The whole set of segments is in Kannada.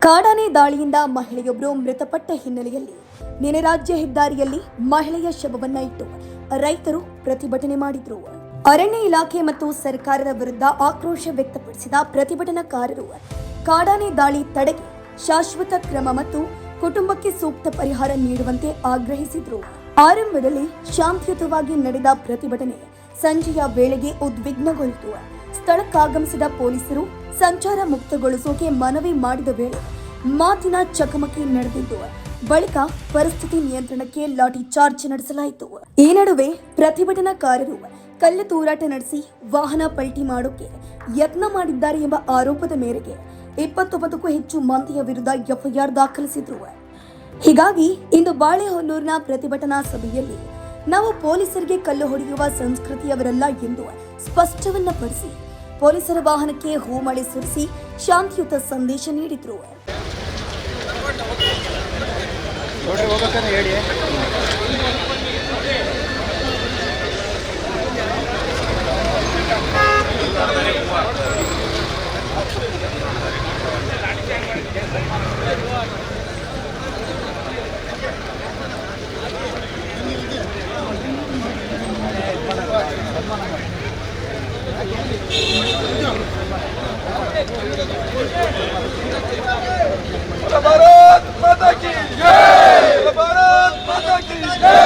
ಕಾಡಾನೆ ದಾಳಿಯಿಂದ ಮಹಿಳೆಯೊಬ್ಬರು ಮೃತಪಟ್ಟ ಹಿನ್ನೆಲೆಯಲ್ಲಿ ನಿನ್ನೆ ರಾಜ್ಯ ಹೆದ್ದಾರಿಯಲ್ಲಿ ಮಹಿಳೆಯ ಶವವನ್ನ ಇಟ್ಟು ರೈತರು ಪ್ರತಿಭಟನೆ ಮಾಡಿದ್ರು. ಅರಣ್ಯ ಇಲಾಖೆ ಮತ್ತು ಸರ್ಕಾರದ ವಿರುದ್ಧ ಆಕ್ರೋಶ ವ್ಯಕ್ತಪಡಿಸಿದ ಪ್ರತಿಭಟನಾಕಾರರು ಕಾಡಾನೆ ದಾಳಿ ತಡೆಗೆ ಶಾಶ್ವತ ಕ್ರಮ ಮತ್ತು ಕುಟುಂಬಕ್ಕೆ ಸೂಕ್ತ ಪರಿಹಾರ ನೀಡುವಂತೆ ಆಗ್ರಹಿಸಿದ್ರು. ಆರಂಭದಲ್ಲಿ ಶಾಂತಿಯುತವಾಗಿ ನಡೆದ ಪ್ರತಿಭಟನೆ ಸಂಜೆಯ ವೇಳೆಗೆ ಉದ್ವಿಗ್ನಗೊಳಿಸಿತು. ಸ್ಥಳಕ್ಕಾಗಮಿಸಿದ ಪೊಲೀಸರು ಸಂಚಾರ ಮುಕ್ತಗೊಳಿಸೋಕೆ ಮನವಿ ಮಾಡಿದ ವೇಳೆ ಮಾತಿನ ಚಕಮಕಿ ನಡೆದಿದ್ದು, ಬಳಿಕ ಪರಿಸ್ಥಿತಿ ನಿಯಂತ್ರಣಕ್ಕೆ ಲಾಠಿ ಚಾರ್ಜ್ ನಡೆಸಲಾಯಿತು. ಈ ನಡುವೆ ಪ್ರತಿಭಟನಾಕಾರರು ಕಲ್ಲು ತೂರಾಟ ನಡೆಸಿ ವಾಹನ ಪಲ್ಟಿ ಮಾಡೋಕೆ ಯತ್ನ ಮಾಡಿದ್ದಾರೆ ಎಂಬ ಆರೋಪದ ಮೇರೆಗೆ 29ಕ್ಕೂ ಹೆಚ್ಚು ಮಂದಿಯ ವಿರುದ್ಧ ಎಫ್ಐಆರ್ ದಾಖಲಿಸಿದ್ರು. ಹೀಗಾಗಿ ಇಂದು ಬಾಳೆಹೊನ್ನೂರಿನ ಪ್ರತಿಭಟನಾ ಸಭೆಯಲ್ಲಿ ನಾವು ಪೊಲೀಸರಿಗೆ ಕಲ್ಲು ಹೊಡೆಯುವ ಸಂಸ್ಕೃತಿಯವರಲ್ಲ ಎಂದು ಸ್ಪಷ್ಟವನ್ನ ಪಡಿಸಿ ಪೊಲೀಸರ ವಾಹನಕ್ಕೆ ಹೂಮಳೆ ಸುರಿಸಿ ಶಾಂತಿಯುತ ಸಂದೇಶ ನೀಡಿದ್ರು. भारत माता की जय, भारत माता की जय,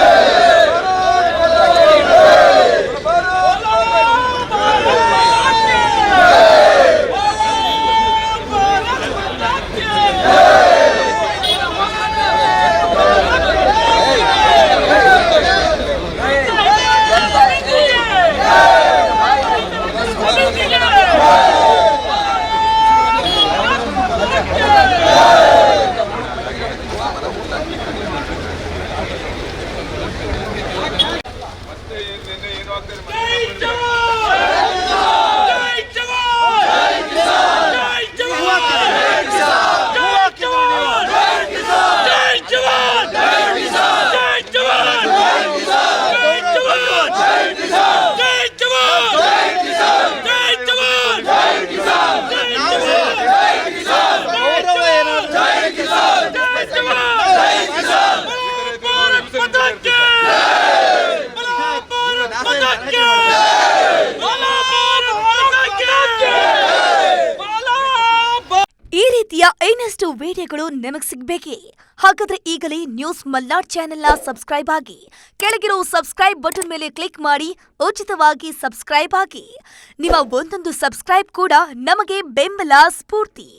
भारत माता की जय, भारत माता की ಈ ರೀತಿಯ ಇನ್ನಷ್ಟು ವಿಡಿಯೋಗಳು ನಿಮಗೆ ಸಿಗಬೇಕೇ? ಹಾಗಾದ್ರೆ ಈಗಲೇ ನ್ಯೂಸ್ ಮಲ್ನಾಡ್ ಚಾನೆಲ್ನ ಸಬ್ಸ್ಕ್ರೈಬ್ ಆಗಿ, ಕೆಳಗಿರೋ ಸಬ್ಸ್ಕ್ರೈಬ್ ಬಟನ್ ಮೇಲೆ ಕ್ಲಿಕ್ ಮಾಡಿ ಉಚಿತವಾಗಿ ಸಬ್ಸ್ಕ್ರೈಬ್ ಆಗಿ. ನಿಮ್ಮ ಒಂದೊಂದು ಸಬ್ಸ್ಕ್ರೈಬ್ ಕೂಡ ನಮಗೆ ಬೆಂಬಲ, ಸ್ಫೂರ್ತಿ.